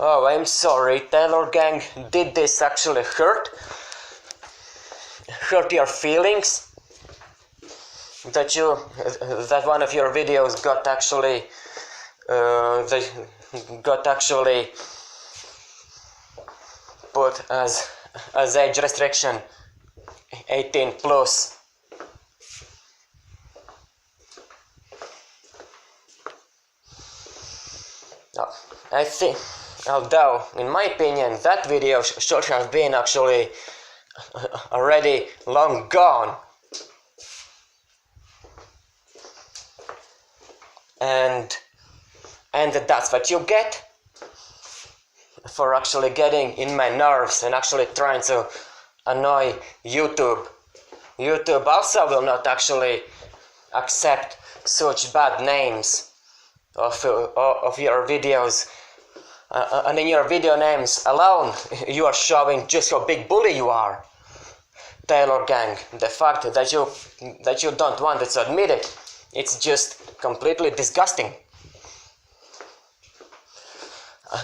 Oh, I'm sorry, Taylor Gang, did this actually hurt your feelings? That one of your videos got actually put as age restriction 18 plus. I think, although in my opinion that video should have been actually already long gone, and that's what you get for actually getting in my nerves and actually trying to annoy YouTube. YouTube also will not actually accept such bad names of your videos, and in your video names alone you are showing just how big bully you are, Taylor Gang. The fact that you don't want to admit it, it's just completely disgusting.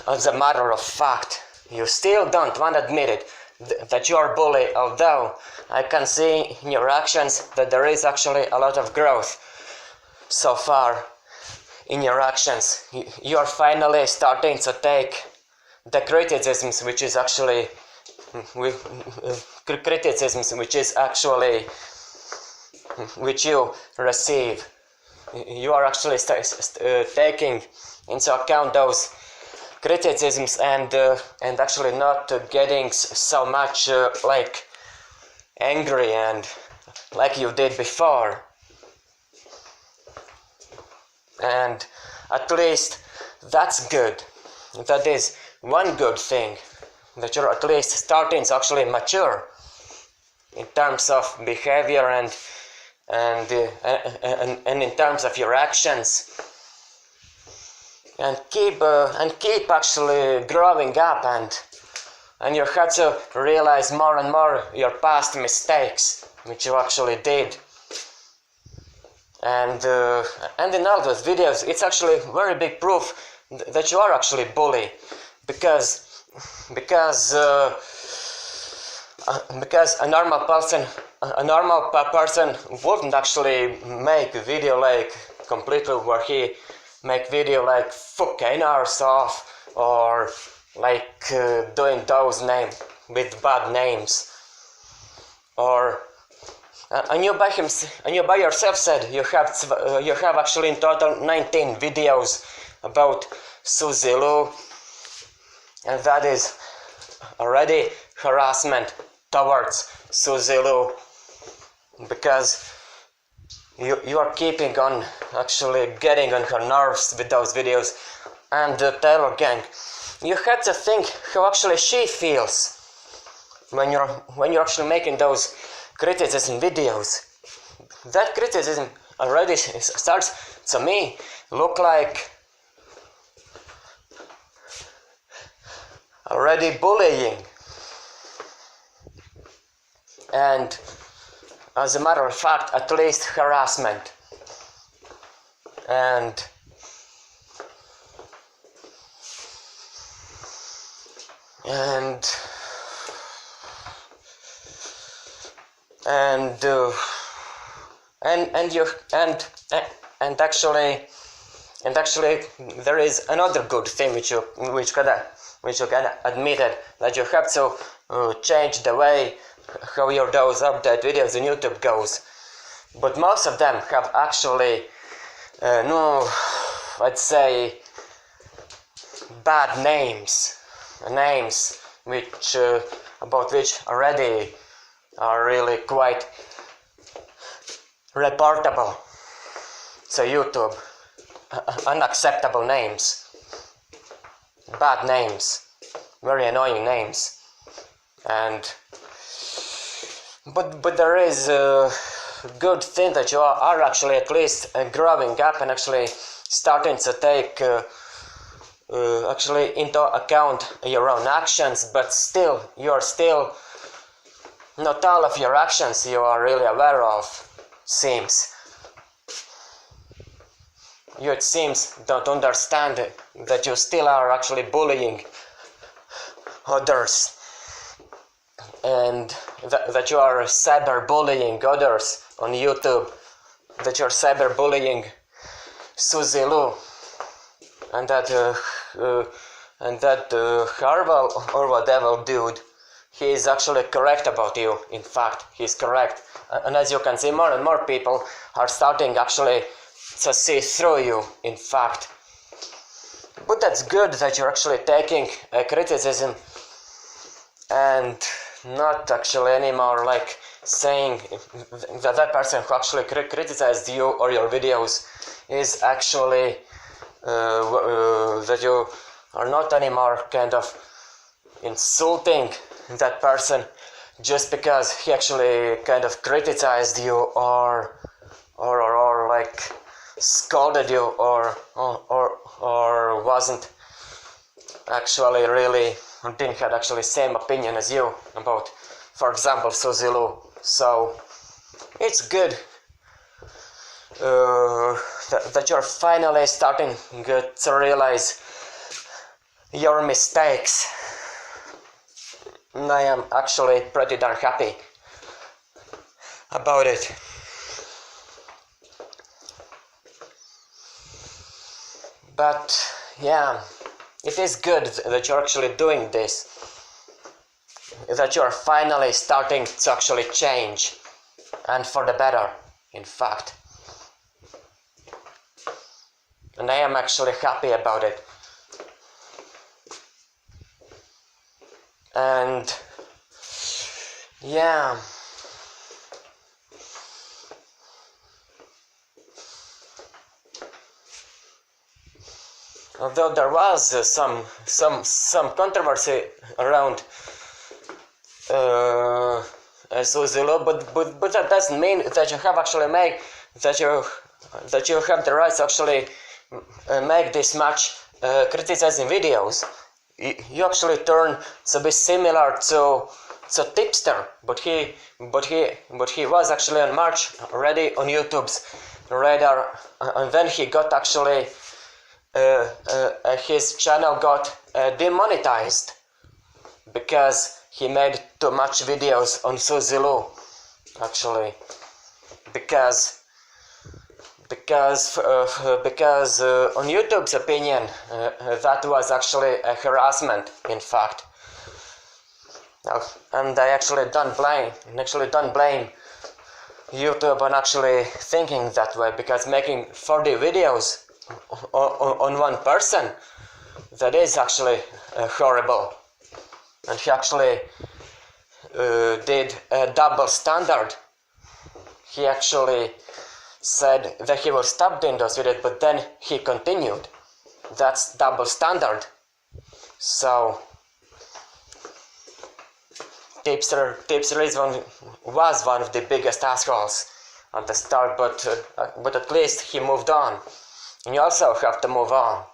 As a matter of fact, you still don't want to admit it, that you are bully, although I can see in your actions that there is actually a lot of growth so far in your actions. You are finally starting to take the criticisms which you receive. You are actually taking into account those criticisms and actually not getting so much like angry and like you did before. And at least that's good. That is one good thing, that you're at least starting to actually mature in terms of behavior and in terms of your actions, and keep actually growing up, and you have to realize more and more your past mistakes which you actually did. And in all those videos, it's actually very big proof that you are actually bully, because a normal person wouldn't actually make a video like completely where he make video like fucking arse off, or like doing those names with bad names, or and you by yourself said you have actually in total 19 videos about Suzy Lu, and that is already harassment towards Suzy Lu, because you are keeping on actually getting on her nerves with those videos. And the Taylor Gang, you had to think how actually she feels when you're actually making those criticism videos. That criticism already starts to me look like already bullying, and as a matter of fact at least harassment. And actually there is another good thing which you can admit it, that you have to change the way how your those update videos on YouTube goes. But most of them have actually I'd say bad names which about which already are really quite reportable to YouTube. Unacceptable names, bad names, very annoying names. And but there is a good thing that you are actually at least growing up and actually starting to take actually into account your own actions, but still you're still not all of your actions you are really aware of. Seems you, it seems, don't understand that you still are actually bullying others, and that you are cyberbullying others on YouTube, that you're cyberbullying Suzy Lu, and that Harwell or whatever dude, he is actually correct about you. In fact, he's correct, and as you can see, more and more people are starting actually to see through you. In fact, but that's good that you're actually taking criticism and not actually anymore like saying that person who actually criticized you or your videos is actually that you are not anymore kind of insulting that person just because he actually kind of criticized you or like scolded you or wasn't actually really didn't have actually same opinion as you about, for example, Suzy Lu. So it's good that you're finally starting to realize your mistakes. And I am actually pretty darn happy about it. But yeah, it is good that you're actually doing this, that you're finally starting to actually change, and for the better, in fact. And I am actually happy about it. And yeah, although there was some controversy around Suzy Lu, but that doesn't mean that you have actually that you have the right to actually make this much criticizing videos. You actually turn to be similar to Tipster, but he was actually on March already on YouTube's radar, and then he got actually his channel got demonetized because he made too much videos on Suzy Lu, actually, because on YouTube's opinion that was actually a harassment, in fact. And I actually don't blame YouTube on actually thinking that way, because making 40 videos on one person, that is actually horrible. And he actually did a double standard. He actually said that he will stop doing those videos, but then he continued. That's double standard. So Tipster was one of the biggest assholes at the start, but at least he moved on. And you also have to move on.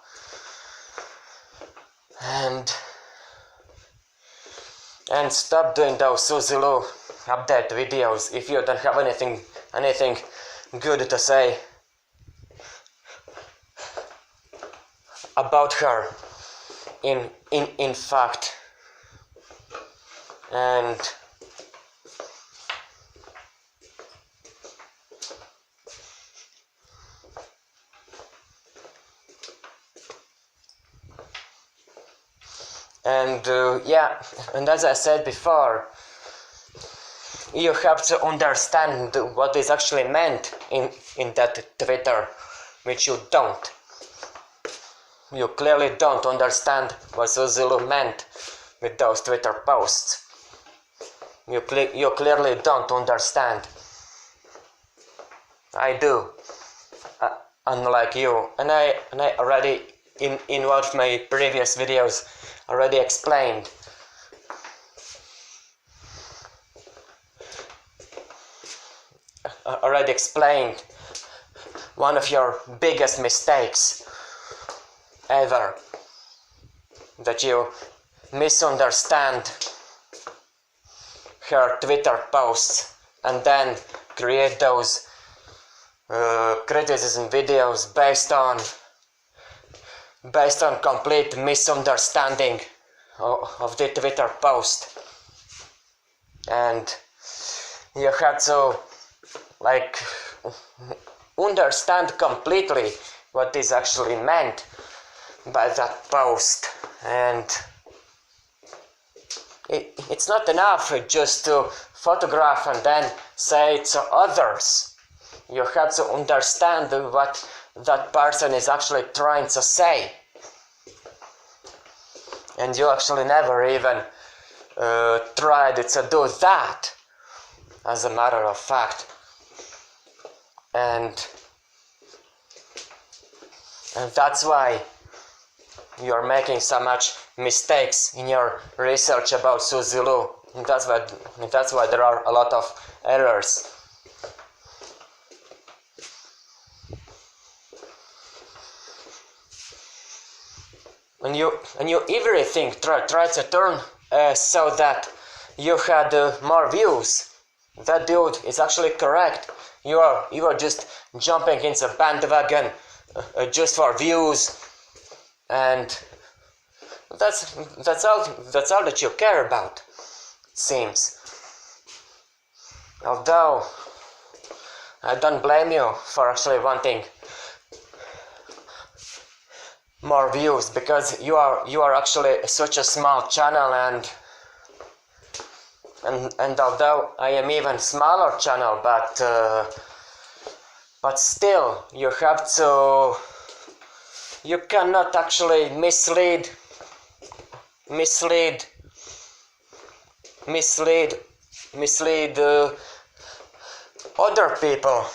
And stop doing those Suzy Lu update videos if you don't have anything good to say about her. In fact, and yeah, and as I said before, you have to understand what is actually meant in that Twitter, which you don't. You clearly don't understand what Suzy Lu meant with those Twitter posts. You clearly don't understand. I do, unlike you, and I already in one of my previous videos already explained one of your biggest mistakes ever, that you misunderstand her Twitter posts and then create those criticism videos based on complete misunderstanding of the Twitter post, and you had to like understand completely what is actually meant by that post. And it's not enough just to photograph and then say it to others. You have to understand what that person is actually trying to say. And you actually never even tried to do that, as a matter of fact. And that's why you're making so much mistakes in your research about Suzy Lu. That's why there are a lot of errors. And you everything try to turn so that you had more views. That dude is actually correct. You are just jumping into bandwagon just for views, and that's all that you care about, it seems. Although I don't blame you for actually wanting more views, because you are actually such a small channel, and although I am even smaller channel, but still you cannot actually mislead other people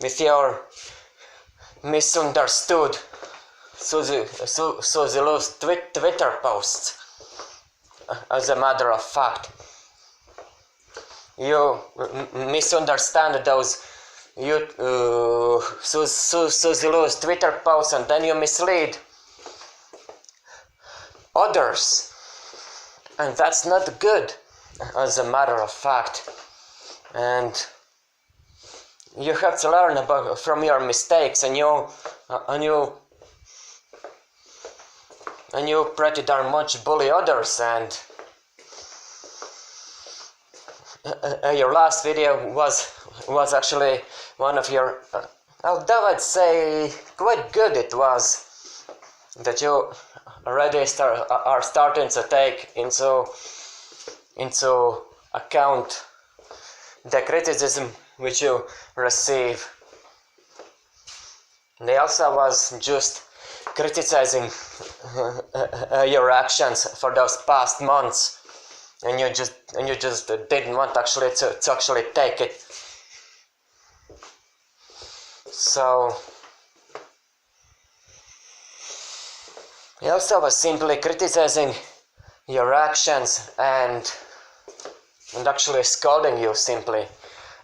with your misunderstood Suzy Lu's Twitter posts. As a matter of fact, you misunderstand those Suzy Lu's Twitter posts, and then you mislead others, and that's not good, as a matter of fact. And you have to learn from your mistakes, and you pretty darn much bully others. And your last video was actually one of your, although I'd say quite good it was, that you already are starting to take into account the criticism which you receive. They also was just criticizing your actions for those past months, and you just didn't want actually to actually take it. So he also was simply criticizing your actions and actually scolding you simply,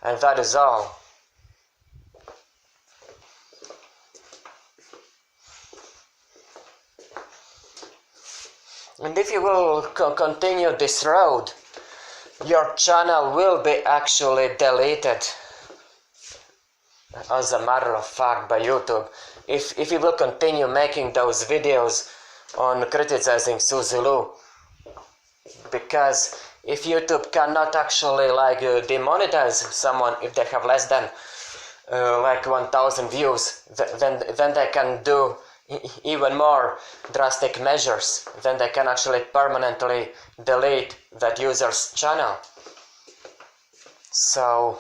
and that is all. And if you will continue this road, your channel will be actually deleted, as a matter of fact, by YouTube. If you will continue making those videos on criticizing Suzy Lu, because if YouTube cannot actually demonetize someone if they have less than 1,000 views, then they can do even more drastic measures. Then they can actually permanently delete that user's channel. So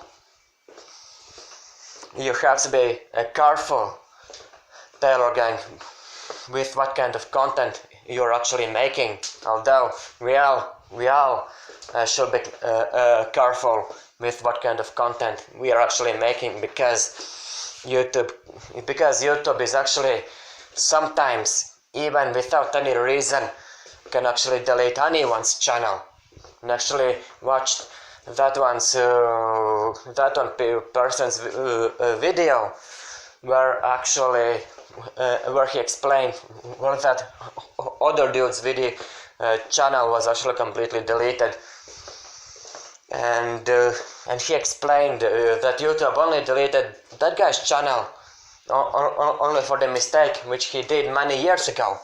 you have to be careful, Taylor Gang, with what kind of content you're actually making. Although we all should be careful with what kind of content we are actually making, because YouTube is actually sometimes, even without any reason, can actually delete anyone's channel. And actually watched that one person's video where he explained that other dude's video channel was actually completely deleted, and he explained that YouTube only deleted that guy's channel only for the mistake which he did many years ago,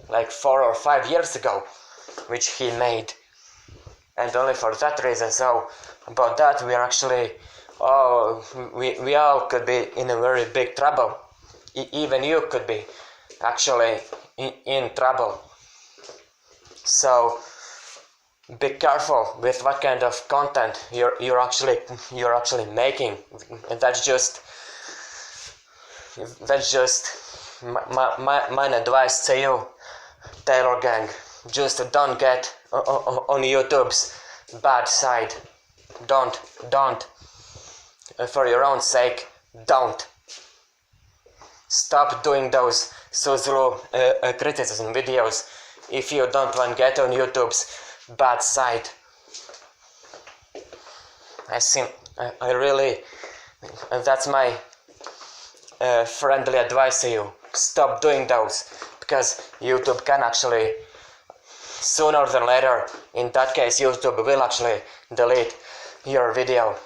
like 4 or 5 years ago, which he made, and only for that reason. So about that we are actually, we all could be in a very big trouble. Even you could be actually in trouble. So be careful with what kind of content you're actually making. And that's just my advice to you, Taylor Gang. Just don't get on YouTube's bad side. Don't. For your own sake, don't. Stop doing those Suzzaloo criticism videos if you don't want to get on YouTube's bad side. I really, that's my friendly advice to you. Stop doing those, because YouTube can actually, sooner than later, in that case YouTube will actually delete your video.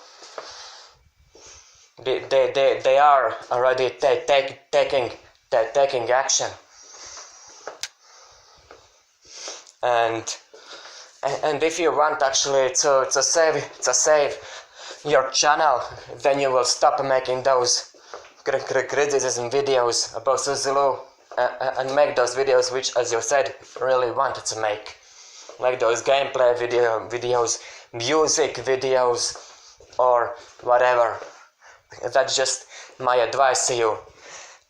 They are already taking action, and if you want actually to save your channel, then you will stop making those criticism videos about Suzzaloo and make those videos which, as you said, really wanted to make, like those gameplay videos, music videos, or whatever. That's just my advice to you,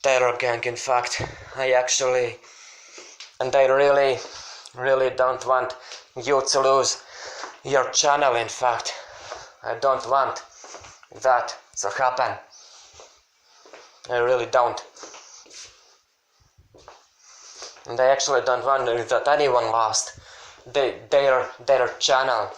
Taylor Gang. In fact, I really don't want you to lose your channel. In fact, I don't want that to happen. I really don't. And I actually don't want that anyone lost their channel.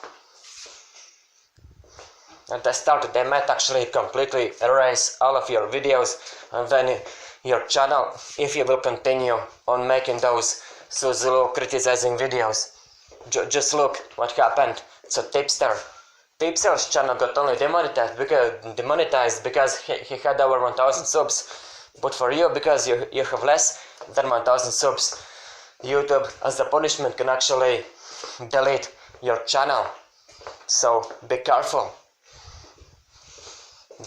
At the start, they might actually completely erase all of your videos, and then your channel, if you will continue on making those Suzzaloo criticizing videos. Just look what happened to Tipster. Tipster's channel got only demonetized because he had over 1000 subs. But for you, because you have less than 1000 subs, YouTube, as a punishment, can actually delete your channel. So be careful.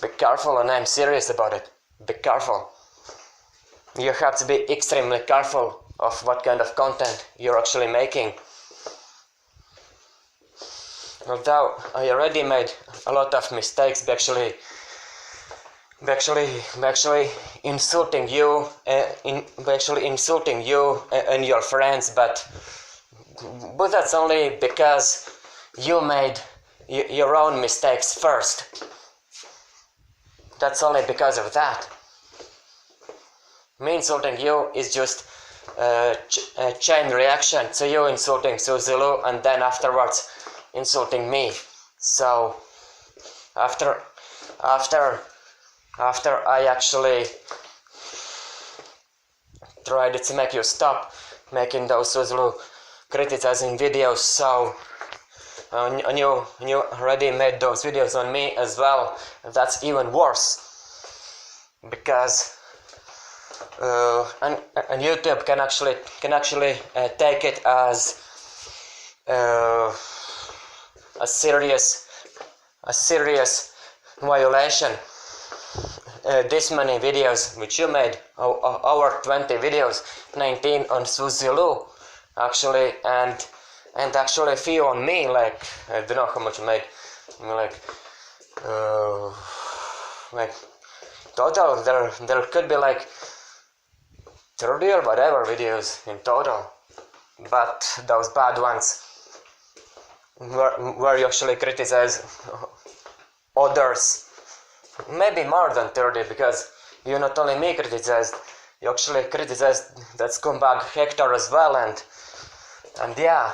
Be careful, and I'm serious about it. Be careful. You have to be extremely careful of what kind of content you're actually making. Although I already made a lot of mistakes by actually insulting you, and your friends, but that's only because you made your own mistakes first. That's only because of that. Me insulting you is just a chain reaction to you insulting Suzzaloo, and then afterwards insulting me. So after I actually tried to make you stop making those Suzzaloo criticizing videos, so and you already made those videos on me as well. That's even worse, because and YouTube can actually take it as a serious violation. This many videos which you made, over 20 videos, 19 on Suzzaloo actually, and actually a few on me, like I don't know how much I made, like total there could be like 30 or whatever videos in total, but those bad ones where you actually criticize others, maybe more than 30, because you not only me criticized, you actually criticized that scumbag Hector as well, and yeah,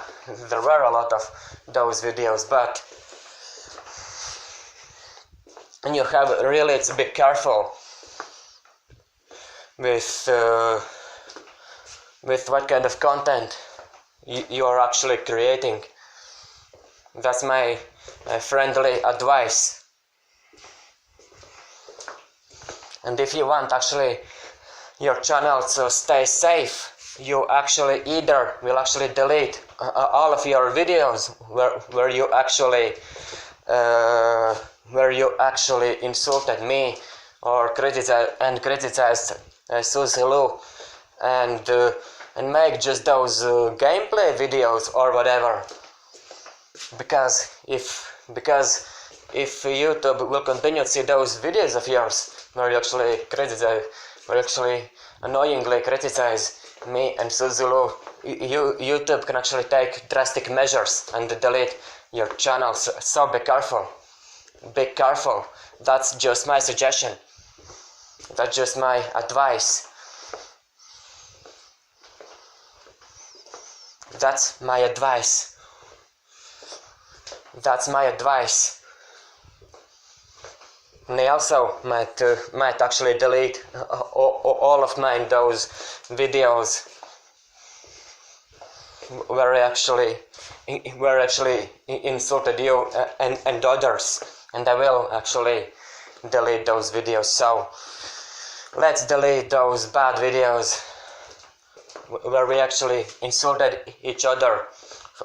there were a lot of those videos, but you have really to be careful with what kind of content you are actually creating. That's my friendly advice. And if you want actually your channel to stay safe, you actually either will actually delete all of your videos where you actually insulted me or criticized Susie Lou, and make just those gameplay videos or whatever, because if YouTube will continue to see those videos of yours where you actually annoyingly criticize me and Susie Lou, YouTube can actually take drastic measures and delete your channels. So be careful. Be careful. That's just my suggestion. That's just my advice. That's my advice. That's my advice. And I also might actually delete all of mine those videos where I actually insulted you and others, and I will actually delete those videos. So let's delete those bad videos where we actually insulted each other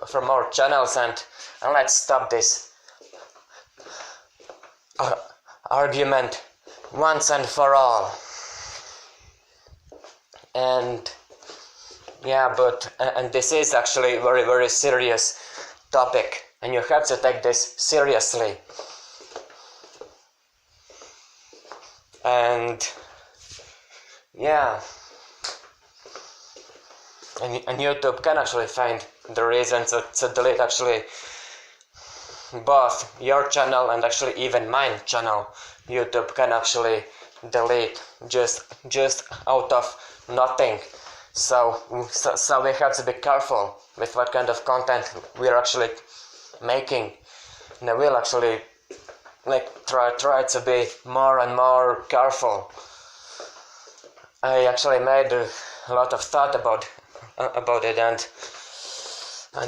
from our channels, and let's stop this argument once and for all. And yeah, and this is actually very, very serious topic, and you have to take this seriously. And yeah, and YouTube can actually find the reason to delete actually both your channel and actually even mine channel. YouTube can actually delete just out of nothing. So we have to be careful with what kind of content we're actually making. And I will actually try to be more and more careful. I actually made a lot of thought about it, and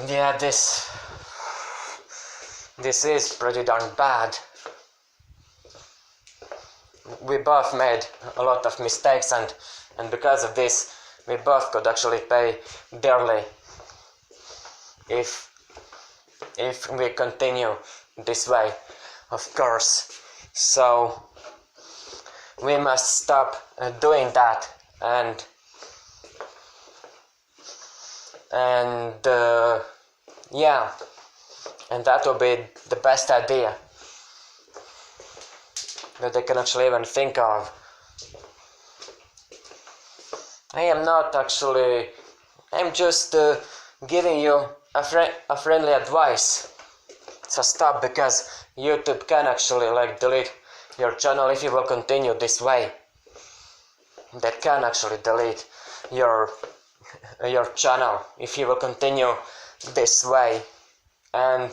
yeah, this is pretty darn bad. We both made a lot of mistakes, and because of this we both could actually pay dearly if we continue this way, of course. So we must stop doing that, and yeah, and that will be the best idea that I can actually even think of. I'm just giving you a friendly advice. So stop, because YouTube can actually delete your channel if you will continue this way. They can actually delete your channel if you will continue this way. And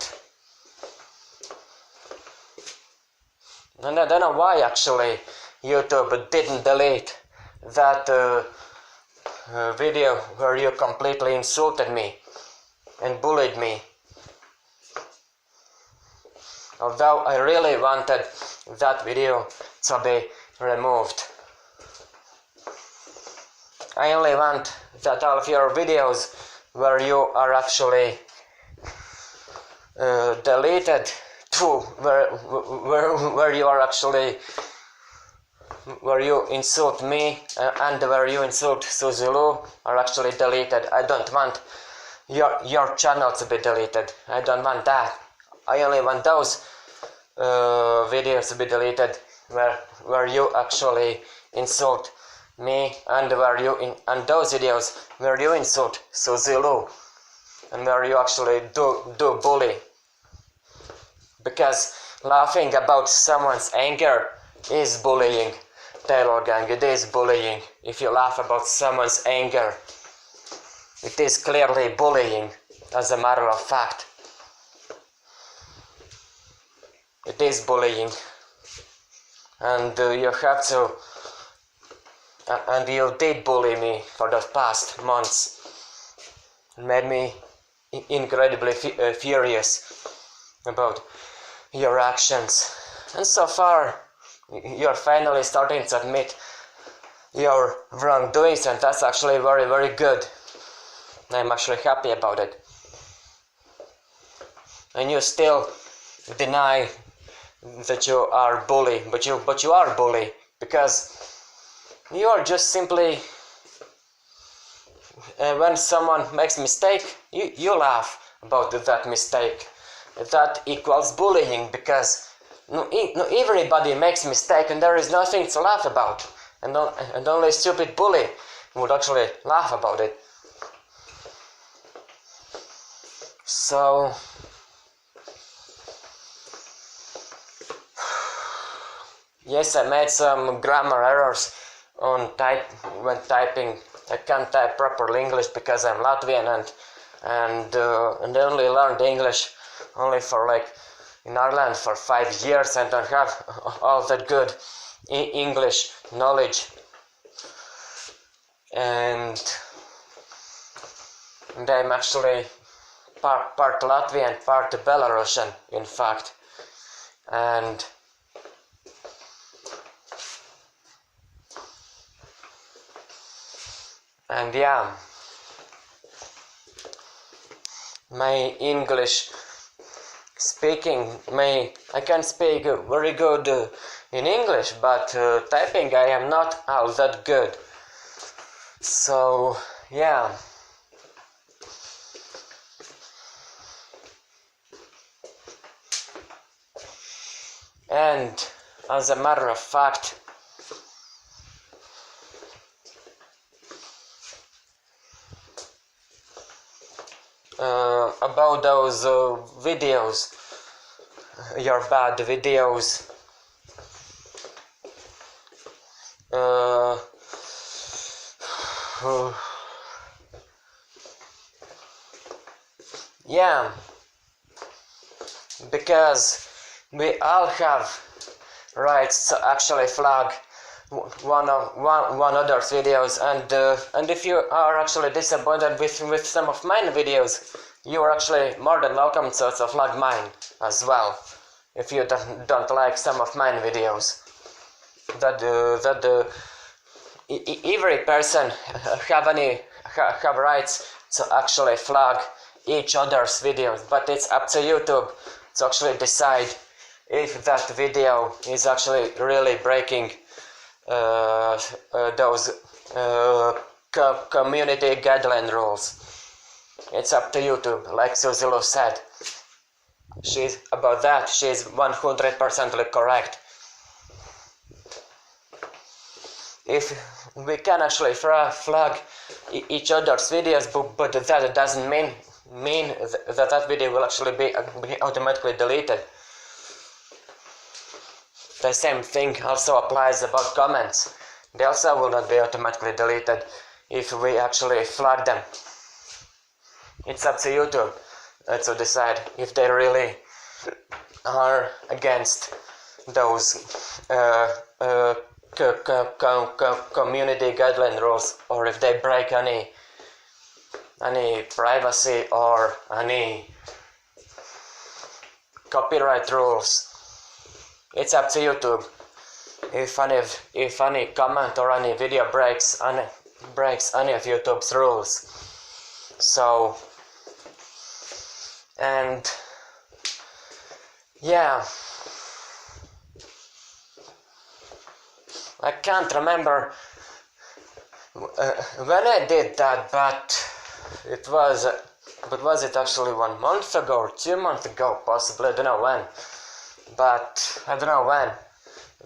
I don't know why actually YouTube didn't delete that video where you completely insulted me and bullied me. Although I really wanted that video to be removed. I only want that all of your videos where you are actually deleted too, where you are actually, where you insult me and where you insult Susie Lou are actually deleted. I don't want your channel to be deleted. I don't want that. I only want those videos to be deleted where you actually insult me, and and those videos where you insult Susie Lou and where you actually do bully. Because laughing about someone's anger is bullying, Taylor Gang. It is bullying. If you laugh about someone's anger, it is clearly bullying, as a matter of fact. It is bullying. And you have to, and you did bully me for the past months. It made me incredibly furious about your actions. And so far, you're finally starting to admit your wrongdoings, and that's actually very, very good. I'm actually happy about it. And you still deny that you are bully, but you are bully, because you are just simply when someone makes mistake, you laugh about that mistake. That equals bullying, because no, everybody makes mistake and there is nothing to laugh about, and only a stupid bully would actually laugh about it. So yes, I made some grammar errors when typing. I can't type proper English because I'm Latvian, and only learned English only for like in Ireland for 5 years, and don't have all that good English knowledge. And I'm actually part Latvian, part Belarusian, in fact. And yeah, my English speaking, I can speak very good in English, but typing I am not all that good. So yeah. And as a matter of fact, about those videos, your bad videos, yeah, because we all have rights to actually flag one other's videos, and if you are actually disappointed with some of mine videos, you are actually more than welcome to flag mine as well. If you don't like some of mine videos, every person have rights to actually flag each other's videos, but it's up to YouTube to actually decide if that video is actually really breaking those community guideline rules. It's up to YouTube, like Suzilu said. She's 100% correct. If we can actually flag each other's videos, but that doesn't mean that video will actually be automatically deleted. The same thing also applies about comments. They also will not be automatically deleted if we actually flag them. It's up to YouTube to decide if they really are against those community guideline rules, or if they break any privacy or any copyright rules. It's up to YouTube if any comment or any video breaks any of YouTube's rules. So, and yeah, I can't remember when I did that, but was it actually 1 month ago or 2 months ago, possibly, I don't know when. But I don't know when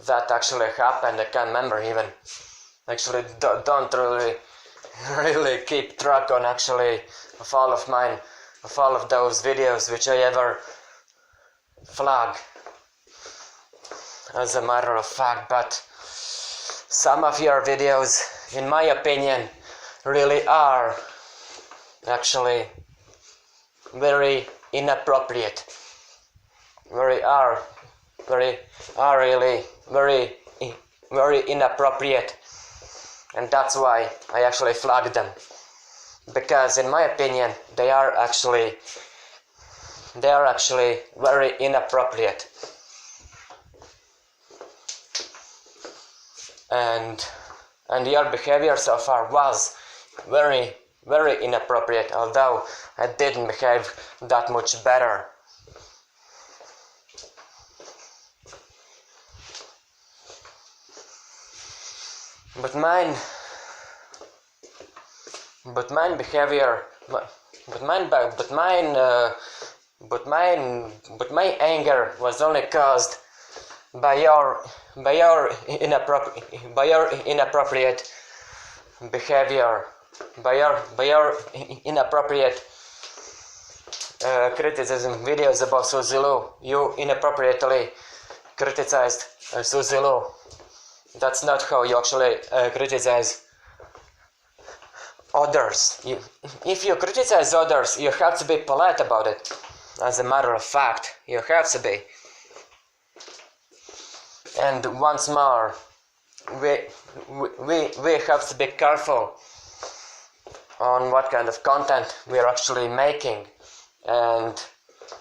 that actually happened. I can't remember even. Actually, don't really keep track on actually of all of those videos which I ever flag, as a matter of fact. But some of your videos, in my opinion, really are actually very inappropriate. Really inappropriate, and that's why I actually flagged them, because in my opinion they are actually very inappropriate, and your behavior so far was very very inappropriate, although I didn't behave that much better. But mine behavior, but my anger was only caused by your inappropriate behavior, by your inappropriate criticism videos about Suzy Lu. You inappropriately criticized Suzy Lu. That's not how you actually criticize others. If you criticize others, you have to be polite about it. As a matter of fact, you have to be. And once more, we have to be careful on what kind of content we're actually making. And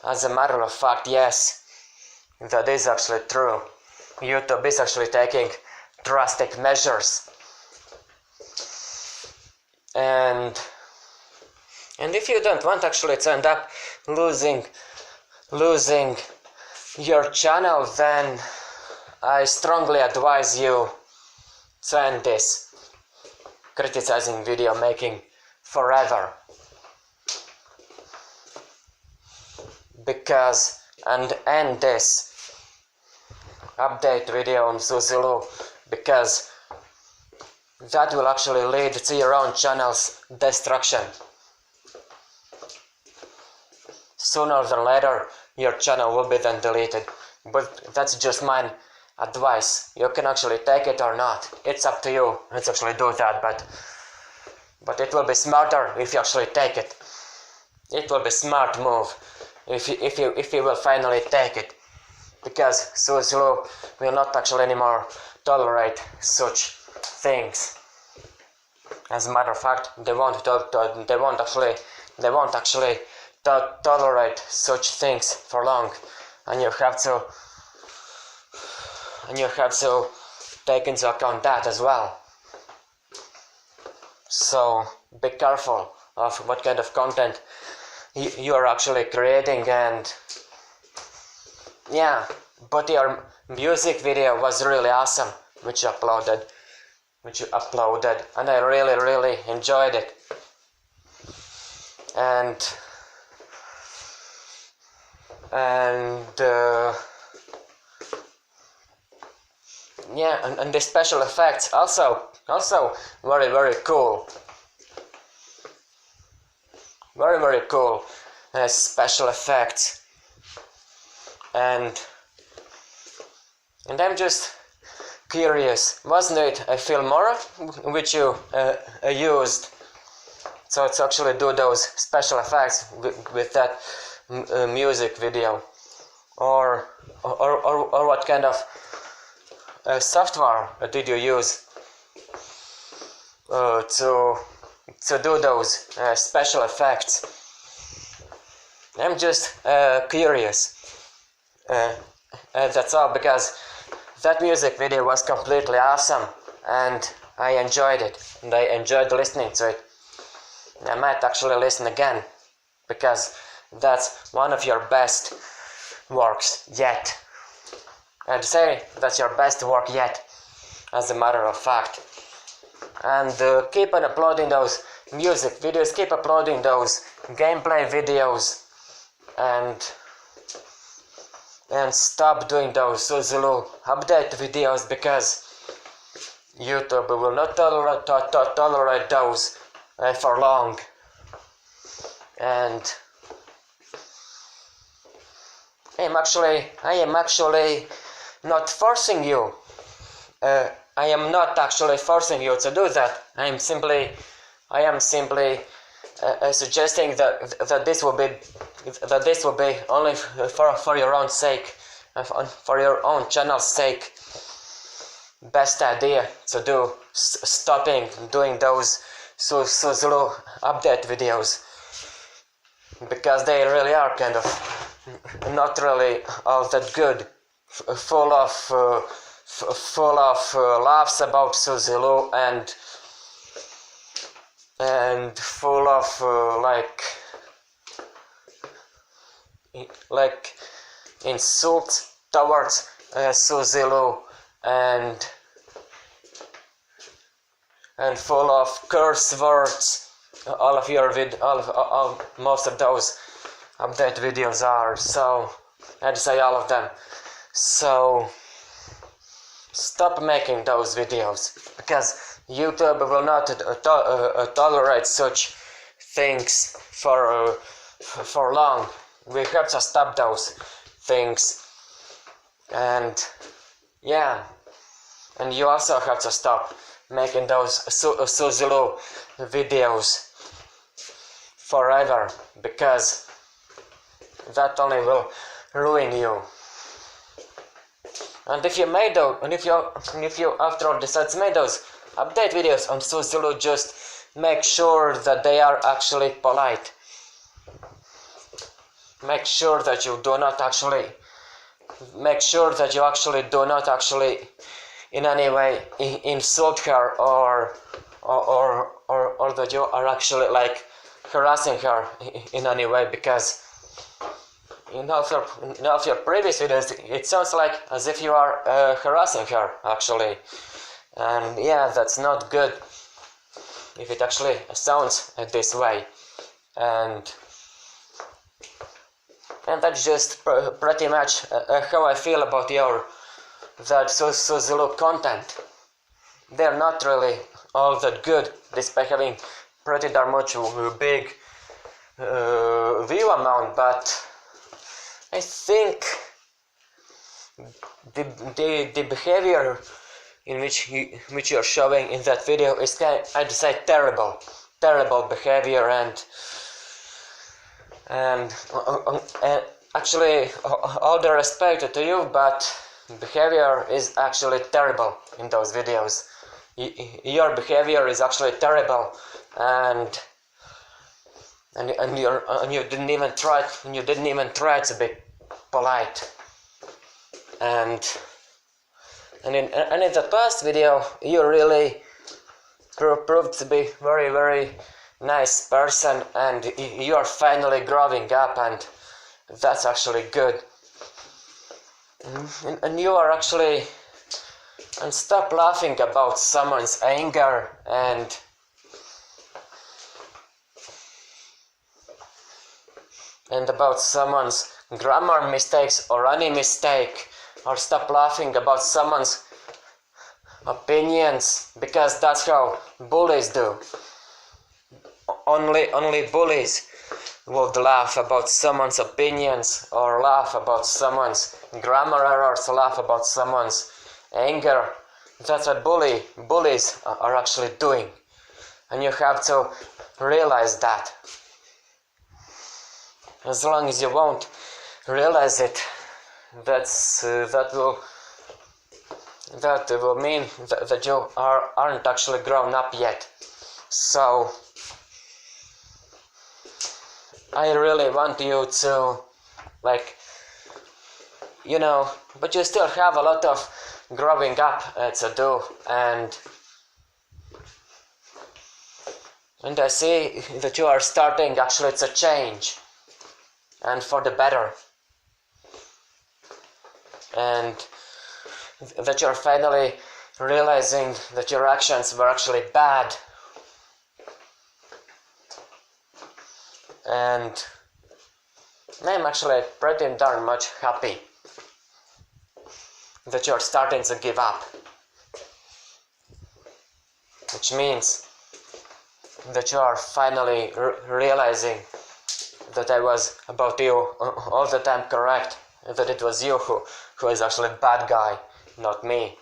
as a matter of fact, yes, that is actually true. YouTube is actually taking drastic measures. And if you don't want actually to end up losing your channel, then I strongly advise you to end this criticizing video making forever. And end this update video on Suzy Lu, because that will actually lead to your own channel's destruction. Sooner than later, your channel will be then deleted. But that's just my advice. You can actually take it or not. It's up to you. Let's actually do that, but it will be smarter if you actually take it. It will be a smart move if you will finally take it, because Suzy Lu will not actually anymore tolerate such things. As a matter of fact, they won't actually tolerate such things for long, and you have to take into account that as well. So be careful of what kind of content you are actually creating. And yeah, but your music video was really awesome, which you uploaded, and I really enjoyed it. And yeah, and the special effects also very cool. Very cool special effects. And I'm just curious, wasn't it a Filmora which you used so to actually do those special effects with that music video, or what kind of software did you use to do those special effects? I'm just curious. That's all, because that music video was completely awesome and I enjoyed it, and I enjoyed listening to it. I might actually listen again, because that's one of your best works yet. I'd say that's your best work yet, as a matter of fact. And keep on uploading those music videos, keep uploading those gameplay videos, and stop doing those Suzy Lu update videos, because YouTube will not tolerate those for long. And I am actually not forcing you. I am not actually forcing you to do that. I am simply suggesting that this will be only for your own sake, for your own channel's sake. Best idea to do, stopping doing those Suzy Lu update videos, because they really are kind of not really all that good, full of laughs about Suzy Lu, and and full of like insults towards Suzy Lu, and full of curse words. All of your most of those update videos are. So I'd say all of them. So stop making those videos, because YouTube will not tolerate such things for long. We have to stop those things, and yeah, and you also have to stop making those Suzy Lu videos forever, because that only will ruin you. And if you made those, and if you after all decide to make those update videos on Suzy Lu, just make sure that they are actually polite. Make sure that you do not actually in any way insult her, or that you are actually like harassing her in any way, because in all of your previous videos it sounds like as if you are harassing her actually, and yeah, that's not good if it actually sounds this way. And that's just pretty much how I feel about that Suzy Lu content. They're not really all that good, despite having pretty darn much big view amount, but I think the behavior in which you're showing in that video is I'd say terrible behavior, and actually all the respect to you, but behavior is actually terrible in those videos. Your behavior is actually terrible, and you didn't even try to be polite. And in the past video you really proved to be very, very nice person, and you are finally growing up, and that's actually good. And you are actually, and stop laughing about someone's anger and about someone's grammar mistakes or any mistake, or stop laughing about someone's opinions, because that's how bullies do. Only bullies would laugh about someone's opinions, or laugh about someone's grammar errors, or laugh about someone's anger. That's what bullies are actually doing, and you have to realize that. As long as you won't realize it, that will mean that you aren't actually grown up yet. So I really want you to, like, but you still have a lot of growing up to do, and I see that you are starting actually to change, and for the better, and that you're finally realizing that your actions were actually bad, and I'm actually pretty darn much happy that you're starting to give up, which means that you are finally realizing that I was about you all the time correct, that it was you who is actually a bad guy, not me.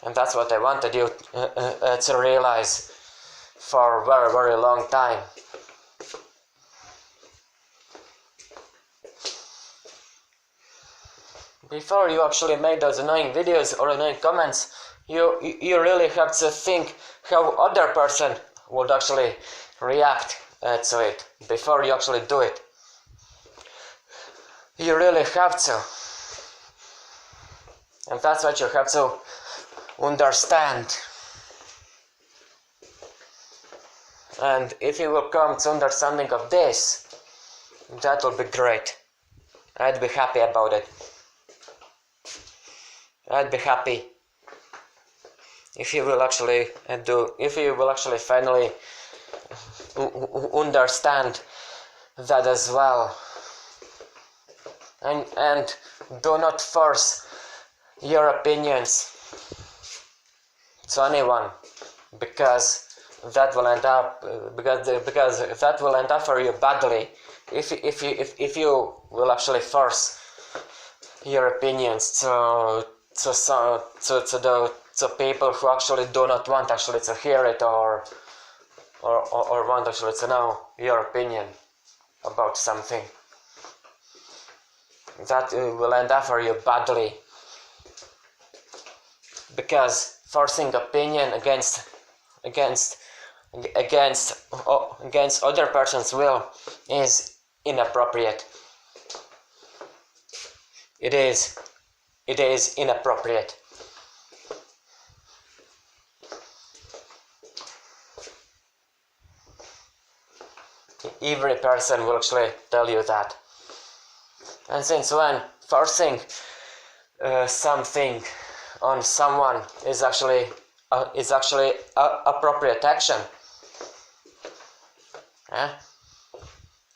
And that's what I wanted you to realize for a very, very long time. Before you actually make those annoying videos or annoying comments, you really have to think how other person would actually react to it before you actually do it. You really have to. And that's what you have to understand. And if you will come to understanding of this, that will be great. I'd be happy about it. I'd be happy if you will actually finally understand that as well. And do not force your opinions to anyone, because that will end up for you badly if you will actually force your opinions to people who actually do not want actually to hear it or want actually to know your opinion about something. That will end up for you badly, because forcing opinion against other person's will is inappropriate. It is inappropriate. Every person will actually tell you that. And since when forcing something on someone is actually appropriate action?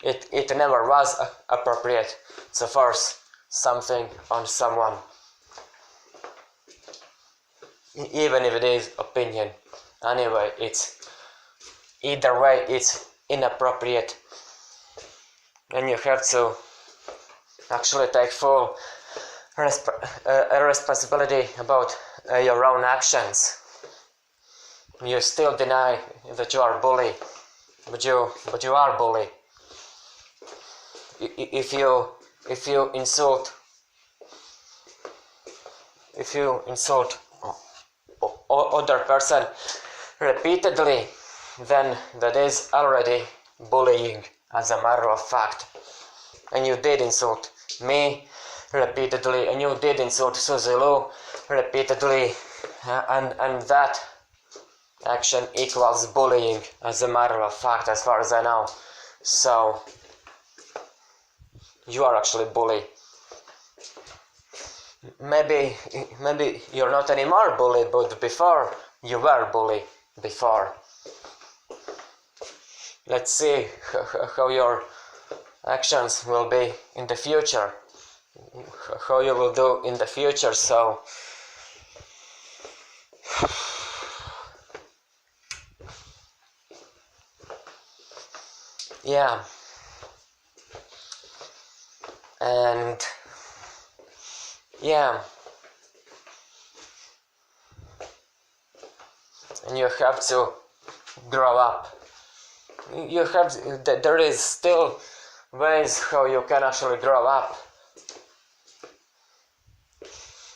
It never was appropriate to force something on someone, even if it is opinion. Anyway, either way it's inappropriate, and you have to actually take full responsibility about your own actions. You still deny that you are bully, but you are bully. If you insult other person repeatedly, then that is already bullying, as a matter of fact. And you did insult me repeatedly, and you did insult Suzy Lou repeatedly, and that action equals bullying, as a matter of fact, as far as I know. So you are actually bully. Maybe you're not anymore bully, but before you were bully. Before. Let's see how your actions will be in the future, how you will do in the future. So yeah, and yeah, and you have to grow up. There is still ways how you can actually grow up.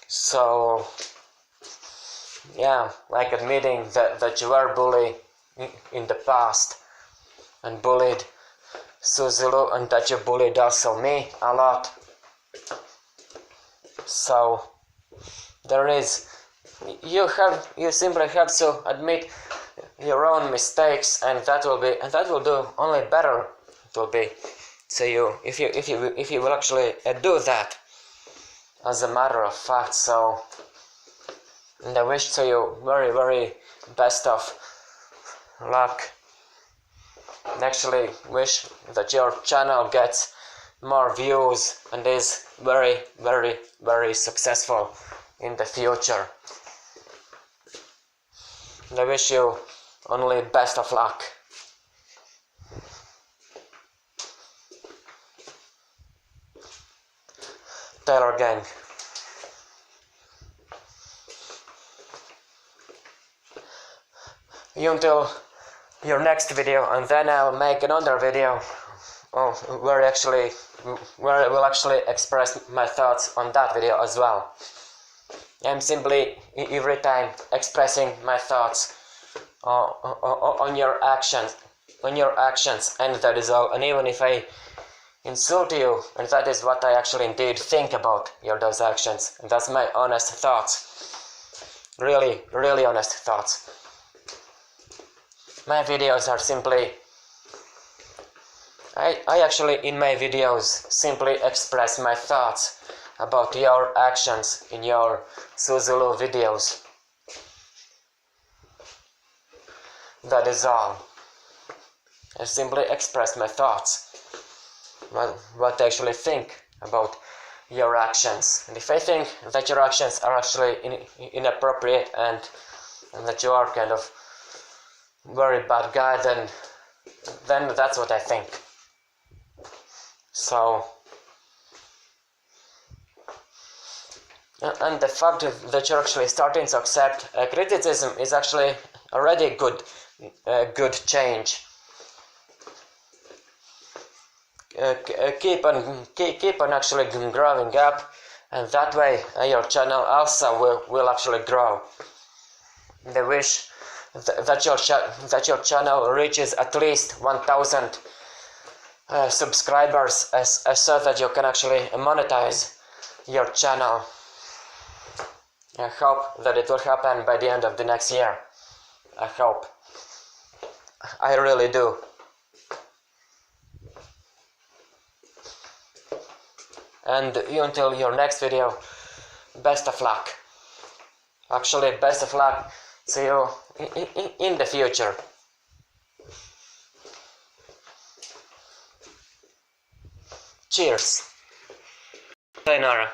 So yeah, like admitting that you were bullied in the past and bullied Suzy Lou, and that you bullied also me a lot. So you simply have to admit your own mistakes, and that will do only better. It will be to you if you will actually do that, as a matter of fact. So, and I wish to you very, very best of luck, and actually wish that your channel gets more views and is very, very, very successful in the future. And I wish you only best of luck. Taylor Gang. Until your next video, and then I'll make another video where I will actually express my thoughts on that video as well. I'm simply every time expressing my thoughts on your actions, and that is all. And even if I insult you, and that is what I actually indeed think about those actions, and that's my honest thoughts, really, really honest thoughts. my videos are simply I actually in my videos simply express my thoughts about your actions in your Suzulo videos. That is all. I simply express my thoughts, what I actually think about your actions. And if I think that your actions are actually inappropriate and that you are kind of very bad guy, then that's what I think. So, and the fact that you're actually starting to accept criticism is actually already a good change. Keep on actually growing up, and that way your channel also will actually grow. I wish that your channel reaches at least 1,000 subscribers, so that you can actually monetize your channel. I hope that it will happen by the end of the next year. I hope. I really do. And until your next video, best of luck. Actually, best of luck to you in the future. Cheers. Sayonara.